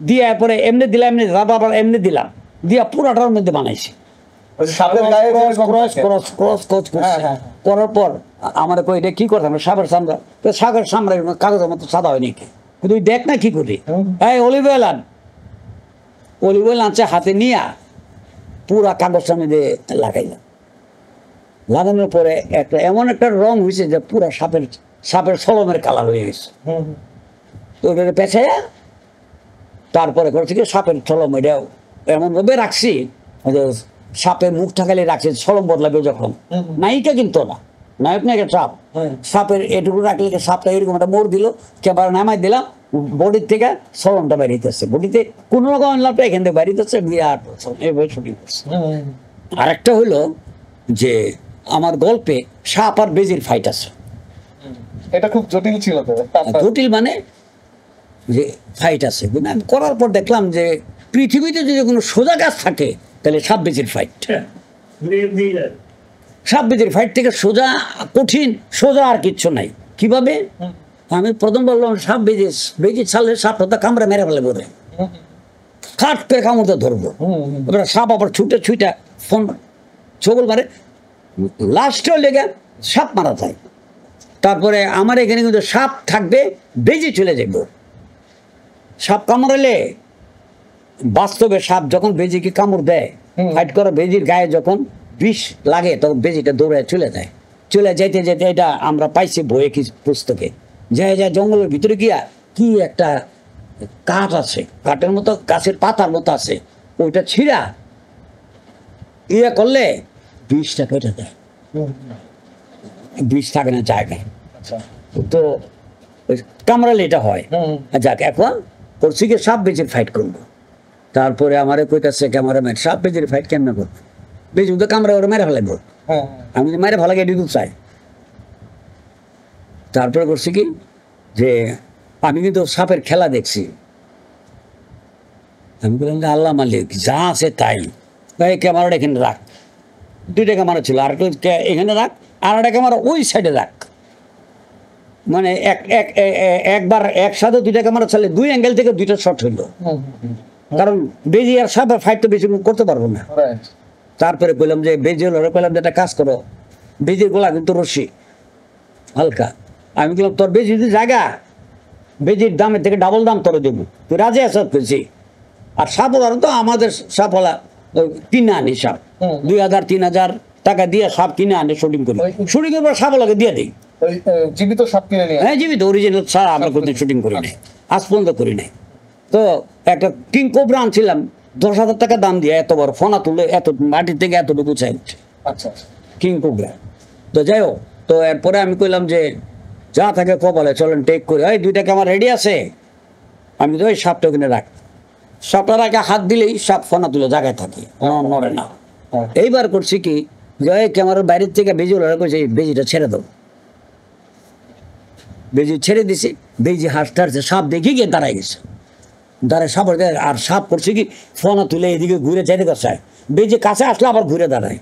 দিয়ে পরে এমনি দিলাম, এমনি আবার এমনি দিলাম, দিয়া পুরাটার মধ্যে বানাইছি। করার পর আমার কই, এটা কি করতাম? সাপের চামড়া। সাপের চামড়া কাগজের মতো সাদা হয় নাকি? তুই দেখ না কি করি। এই অলিভ অয়েল আন, অলিভ অয়েল আনছে, হাতে নিয়ে পুরা কাগজটা মধ্যে লাগাইলাম। লাগানোর পরে একটা এমন একটা রং হয়েছে যে পুরা সাপের সলমের কালার হয়ে গেছে। তো ওটা পেঁচাইয়া তারপরে করছি কি, সাপের সলম এটাও এমনভাবে রাখছি, সাপের মুখ ঠাকালে রাখছে, সলম বদলাবে যখন। নায়িকা কিন্তু না, নায়ক না, একটা সাপ। সাপের এটুকু রাখলে সাপটা এরকম একটা মোড় দিল, ক্যামেরা নামাই দিলাম, বডির থেকে সলমটা বেরিয়েছে, বডিতে কোনো রকম লাভটা এখান থেকে বেরিয়েছে, এইভাবে শুটিং করছে। আরেকটা হইলো যে আমার গল্পে সাপ আর বেজির ফাইট আছে। এটা খুব জটিল ছিল তো। জটিল মানে যে ফাইট আছে, আমি করার পর দেখলাম যে পৃথিবীতে যদি কোনো সোজা গাছ থাকে তাহলে সাপ বেজির ফাইট। সাপ বেজির ফাইট থেকে সোজা, কঠিন সোজা আর কিচ্ছু নাই। কিভাবে? আমি প্রথম বললাম সাপ বেজি ছাড়লে সাপ হতো কামড়ে মেরে ফেলে বলে, কাট করে কামড়তে ধরবো। এবার সাপ আবার ছুটে ফোন ছবল মারে, লাস্টে লেগে সাপ মারা যায়। তারপরে আমার এখানে কিন্তু সাপ থাকবে, বেজি চলে যাবো। সাপ কামড়ালে বাস্তবে সাপ যখন বেজিকে কামড় দেয়, ফাইট করে, বেজির গায়ে যখন বিষ লাগে তখন বেজিটা দৌড়ে চলে যায়। চলে যেতে যেতে, এটা আমরা পাইছি বইয়ে কি পুস্তকে, যায় জঙ্গলের ভিতরে গিয়া কি একটা কাঠ আছে, কাঠের মতো, গাছের পাতার মতো আছে, ওইটা ছিঁড়া ইয়ে করলে বিষটা কেটে দেয়, বিষ থাকে না জায়গায়। তো কামড়ালে এটা হয়। যাক, এখন করছি কি সাপ বেজির ফাইট করবো। তারপরে আমার কইতাছে ক্যামেরাম্যান, সাপ বেজির ফাইট কেমন করবো? বেজি তো কামড়া ওরা মেরে ফেলাইবো, আমি মেরে ফেলাকে এটুকু চাই। তারপরে করছি কি যে আমি কিন্তু সাপের খেলা দেখছি। আমি বললাম যে আল্লাহ মালিক, যা আছে তাই, ক্যামেরাটা এখানে রাখ। 2টা ক্যামেরা ছিল, আর এখানে রাখ, আর একটা ক্যামেরা ওই সাইডে রাখ। মানে একবার একসাথে 2টা ক্যামেরা চালে 2 অ্যাঙ্গেল থেকে 2টা শট হইলো, কারণ বেজি আর সাপের ফাইট তো বেশি করতে পারবো না। তারপরে বললাম যে বেজি হলো, বললাম যে একটা কাজ করো, বেজির গোলা কিন্তু রশি হালকা। আমি বললাম তোর বেজি যদি জায়গা, বেজির দামের থেকে ডাবল দাম তোর দেবো, তুই রাজি আস পেয়েছি। আর সাপওয়ালা তো আমাদের সাপওয়ালা কিনে আনি সাপ, 2000-3000 টাকা দিয়ে সাপ কিনে আনে, শুটিং করি, শুটিং এর পর সাপওয়ালাকে দিয়ে দিই। জীবিত সাপ কিনে নিয়ে, হ্যাঁ জীবিত অরিজিনাল সাপ আমরা কোনদিন শুটিং করি নাই, আজ পর্যন্ত করি নাই। তো একটা কিং কোবরা আনছিলাম 10,000 টাকা দাম দিয়ে, এত বড় ফোনা তুলে, এত মাটির থেকে এতটুকু চাই কিং কোবরা। তো যাই হোক, তো এরপরে আমি কইলাম যে যা থাকে কপালে, চলেন টেক করি। ওই 2টা ক্যামেরা রেডি আছে, আমি তো ওই সাপটা ওখানে রাখ, সাপটা রাখে হাত দিলেই সাপ ফোনা তুলে জায়গায় থাকে, নড়ে না। এইবার করছি কি যে ওই ক্যামেরার বাইরের থেকে বেজি ওরা করছে, বেজিটা ছেড়ে দাও। বেজি ছেড়ে দিছি, বেজি হাসতে হাসতে সাপ দেখে গিয়ে দাঁড়ায় গেছে। দাঁড়ায় সাপের দেয়, আর সাপ করছে কি ফোনা তুলে এদিকে ঘুরে যাইতে করছে, বেজি কাছে আসলে আবার ঘুরে দাঁড়ায়।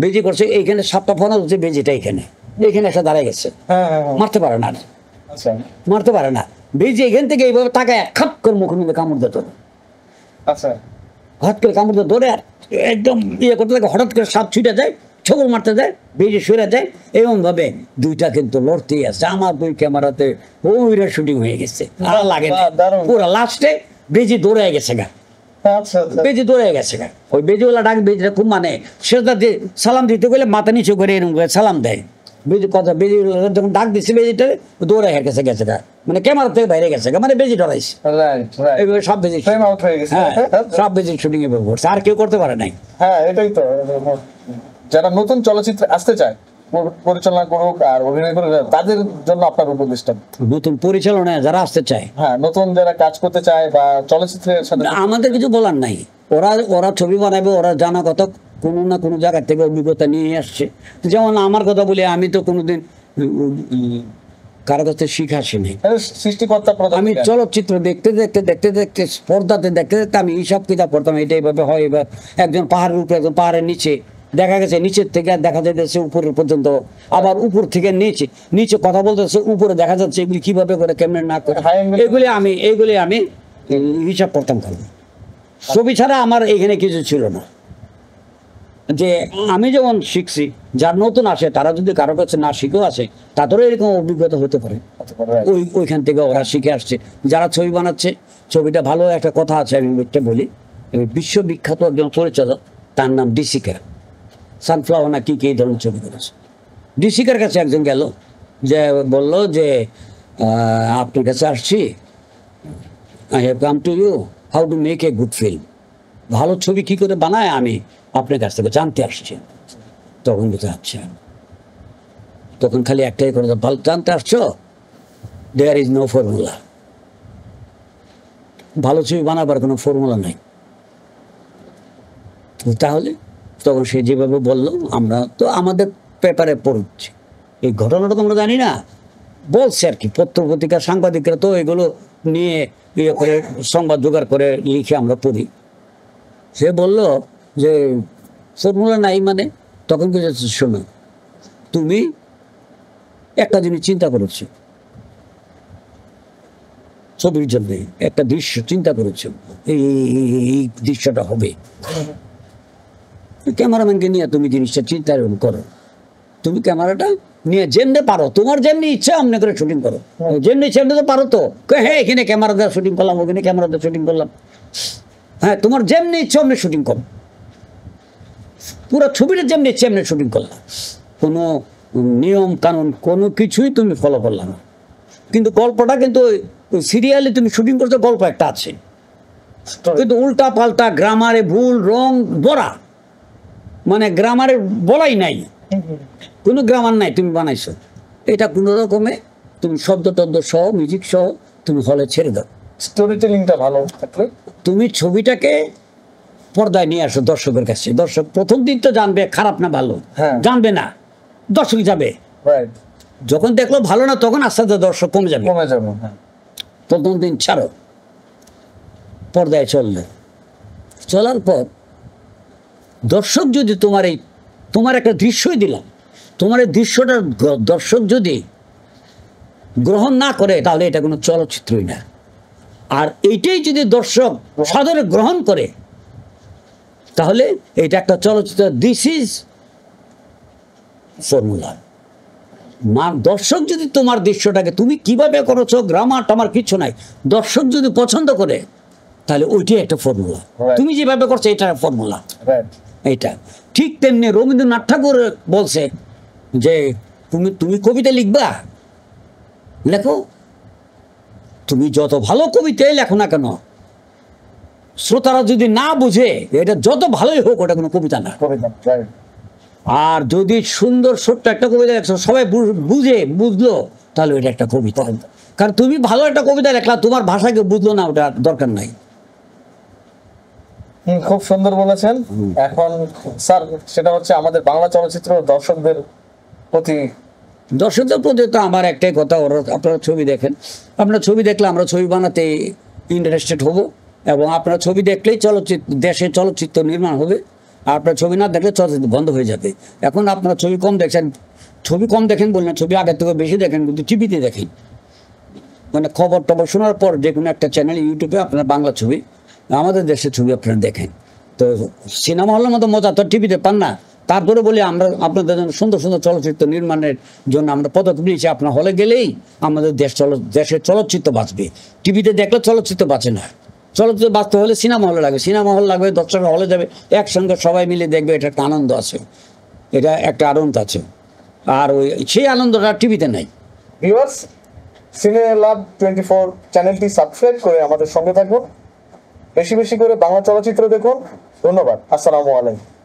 বেজি করছে এইখানে সাপটা ফোনা তুলছে, বেজিটা এইখানে একটা দাঁড়ায় গেছে, হ্যাঁ হ্যাঁ হ্যাঁ। মারতে পারে না, আচ্ছা মারতে পারে না। বেজি এখান থেকে এইভাবে তাকায় খাপ করে মুখের মধ্যে কামড় দিত, আচ্ছা হঠাৎ করে কামড় দিয়ে ধরে আর একদম ইয়ে করতে থাকে, হঠাৎ করে সাপ ছুটে যায়, ছবল মারতে যায়, বেজে সরে যায়। এরকম ভাবে দুইটা কিন্তু লড়তেই আছে। আমার দুই ক্যামেরাতে ওইরা শুটিং হয়ে গেছে, আর লাগে না। বাহ, দারুণ। পুরো লাস্টে বেজি দৌড়ে গেছে গা, আচ্ছা আচ্ছা বেজি দৌড়ে গেছে গা। ওই বেজিওয়ালা ডাক, বেজিটা খুব মানে সেটা দিয়ে সালাম দিতে গেলে মাথা নিচু করে এরকম করে সালাম দেয়। বেজি কথা, বেজি যখন ডাক দিচ্ছে বেজিটা দৌড়ে গেছে গেছে গা, মানে ক্যামেরা থেকে বাইরে গেছে গা, মানে বেজি ডরাইছে। রাইট রাইট এইভাবে সব বেজি, ফ্রেম আউট হয়ে গেছে। হ্যাঁ সব বেজি শুটিং এ করছে, আর কেউ করতে পারে নাই। হ্যাঁ এটাই তো, যারা নতুন চলচ্চিত্রে আসতে চায়, পরিচালনা করুক আর অভিনয় করুক, তাদের জন্য আপনার উপদেশটা। নতুন পরিচালনায় যারা আসতে চায়, হ্যাঁ নতুন যারা কাজ করতে চায় বা চলচ্চিত্রের সাথে, আমাদের কিছু বলার নাই। ওরা ওরা ছবি বানাবে, ওরা জানা কথা কোনো না কোনো জায়গা থেকে অভিজ্ঞতা নিয়ে আসছে। যেমন আমার কথা বলি, আমি তো কোনোদিন কারো কাছে শিখে আসিনি। সৃষ্টিকর্তা প্রদান আমি জ্ঞান। চলচ্চিত্র দেখতে দেখতে দেখতে দেখতে স্পর্ধাতে দেখতে দেখতে আমি হিসাব কিতাব করতাম, এটা এইভাবে হয়। এবার একজন পাহাড়ের উপরে, একজন পাহাড়ের নিচে, দেখা গেছে নিচের থেকে দেখা যাচ্ছে উপরের পর্যন্ত, আবার উপর থেকে নিচে, নিচে কথা বলতেছে, উপরে দেখা যাচ্ছে। এগুলি কিভাবে করে, কেমনে না করে, High angle- এগুলি আমি হিসাব করতাম খালি। ছবি ছাড়া আমার এখানে কিছু ছিল না। যে আমি যেমন শিখছি, যার নতুন আসে তারা যদি কারো কাছে না শিখেও আসে, তাদেরও এরকম অভিজ্ঞতা হতে পারে। ওইখান থেকে ওরা শিখে আসছে। যারা ছবি বানাচ্ছে, ছবিটা ভালো একটা কথা আছে, আমি একটা বলি। বিশ্ববিখ্যাত একজন পরিচালক, তার নাম ডিসিকার, সানফ্লাওয়ার না কি কি এই ধরনের ছবি করেছে। ডিসিকার কাছে একজন গেল, যে বলল যে আপনার কাছে আসছি, I have come to you how to make a good film. ভালো ছবি কি করে বানায় আমি আপনার কাছ থেকে জানতে আসছি। তখন বলতে আচ্ছা, তখন খালি একটাই করে, ভালো জানতে আসছো, দেয়ার ইজ নো ফর্মুলা। ভালো ছবি বানাবার কোনো ফর্মুলা নাই। তাহলে তখন সে যেভাবে বললো, আমরা তো আমাদের পেপারে পড়ছি, এই ঘটনাটা তো আমরা জানি না, বলছে আর কি। পত্র পত্রিকা সাংবাদিকরা তো এগুলো নিয়ে ইয়ে করে সংবাদ জোগাড় করে লিখে আমরা পড়ি। সে বলল যে ফর্মুলা নাই মানে। তখন কিছু শোনো, তুমি একটা জিনিস চিন্তা করেছো, ছবির জন্য একটা দৃশ্য চিন্তা করেছো, এই দৃশ্যটা হবে। ক্যামেরাম্যানকে নিয়ে তুমি জিনিসটা চিন্তা করো, তুমি ক্যামেরাটা নিয়ে যেমনি পারো, তোমার যেমনি ইচ্ছা অমনি করে শুটিং করো, যেমনি ইচ্ছা এমনি তো পারো তো। হ্যাঁ এখানে ক্যামেরা দিয়ে শুটিং করলাম, ওখানে ক্যামেরা দিয়ে শুটিং করলাম। হ্যাঁ তোমার যেমনি ইচ্ছা অমনি শুটিং করো, পুরো ছবিটা যেমনি ইচ্ছা এমনি শুটিং করলাম। কোনো নিয়ম কানুন কোনো কিছুই তুমি ফলো করলাম না। কিন্তু গল্পটা কিন্তু সিরিয়ালি তুমি শুটিং করছো, গল্প একটা আছে, কিন্তু উল্টা পাল্টা গ্রামারে ভুল, রং বড়া, মানে গ্রামারে বলাই নাই, কোনো গ্রামার নাই তুমি বানাইছো। এটা কোনো রকমে তুমি শব্দ টব্দ সহ, মিউজিক সহ তুমি হলে ছেড়ে দাও। স্টোরি টেলিংটা ভালো থাকলে তুমি ছবিটাকে পর্দায় নিয়ে আসো দর্শকের কাছে। দর্শক প্রথম দিন তো জানবে খারাপ না ভালো, হ্যাঁ। জানবে না, দর্শক যাবে। রাইট, যখন দেখলো ভালো না, তখন আস্তে আস্তে দর্শক কমে যাবে। কমে যাবে। হ্যাঁ প্রথম দিন ছাড়ো, পর্দায় চললে, চলার পর দর্শক যদি তোমার একটা দৃশ্যই দিলাম, তোমার এই দৃশ্যটা দর্শক যদি গ্রহণ না করে, তাহলে এটা কোনো চলচ্চিত্রই না। আর এইটাই যদি দর্শক সাদরে গ্রহণ করে, তাহলে এটা একটা চলচ্চিত্র। This is formula. দর্শক যদি তোমার দৃশ্যটাকে, তুমি কিভাবে করেছো, গ্রামার টামার কিছু নাই, দর্শক যদি পছন্দ করে, তাহলে ওইটাই একটা ফর্মুলা। তুমি যেভাবে করছো এটা ফর্মুলা। রাইট, এইটা ঠিক তেমনি রবীন্দ্রনাথ ঠাকুর বলছে যে তুমি কবিতা লিখবা, লেখো, তুমি যত ভালো কবিতাই লেখো না কেন, শ্রোতারা যদি না বুঝে, এটা যত ভালোই হোক, ওটা কোনো কবিতা না। কবিতা, রাইট। আর যদি সুন্দর ছোট্ট একটা কবিতা লেখছো, সবাই বুঝলো, তাহলে ওইটা একটা কবিতা। কারণ তুমি ভালো একটা কবিতা লেখলা, তোমার ভাষাকে বুঝলো না, ওটা দরকার নাই। খুব সুন্দর বলেছেন। এখন স্যার, সেটা হচ্ছে আমাদের বাংলা চলচ্চিত্র দর্শকদের প্রতি। দর্শকদের প্রতি তো আমার একটাই কথা, আপনারা ছবি দেখেন, আপনারা ছবি দেখলে আমরা ছবি বানাতে ইন্টারেস্টেড হব, এবং আপনার ছবি দেখলেই দেশে চলচ্চিত্র নির্মাণ হবে, আর আপনার ছবি না দেখলে চলচ্চিত্র বন্ধ হয়ে যাবে। এখন আপনারা ছবি কম দেখেন বললেন, ছবি আগের থেকে বেশি দেখেন, কিন্তু টিভিতে দেখেন, মানে খবর টবর শোনার পর যে কোনো একটা চ্যানেল ইউটিউবে আপনার বাংলা ছবি, আমাদের দেশের ছবি আপনারা দেখেন। তো সিনেমা হলের মতো মজা তো টিভিতে পান না। তারপরে বলি আমরা আপনাদের জন্য সুন্দর সুন্দর চলচ্চিত্র নির্মাণের জন্য আমরা পদক্ষেপ নিয়েছি। আপনার হলে গেলেই আমাদের দেশের চলচ্চিত্র বাঁচবে। টিভিতে দেখলে চলচ্চিত্র বাঁচে না। চলচ্চিত্র বাঁচতে হলে সিনেমা হলে লাগবে, সিনেমা হল লাগবে, দর্শকরা হলে যাবে, একসঙ্গে সবাই মিলে দেখবে, এটা একটা আনন্দ আছে, এটা একটা আনন্দ আছে। আর সেই আনন্দটা টিভিতে নাই। ভিউয়ার্স, সিনে লাভ 24 চ্যানেলটি সাবস্ক্রাইব করে আমাদের সঙ্গে থাকুন, বেশি বেশি করে বাংলা চলচ্চিত্র দেখুন। ধন্যবাদ। আসসালামু আলাইকুম।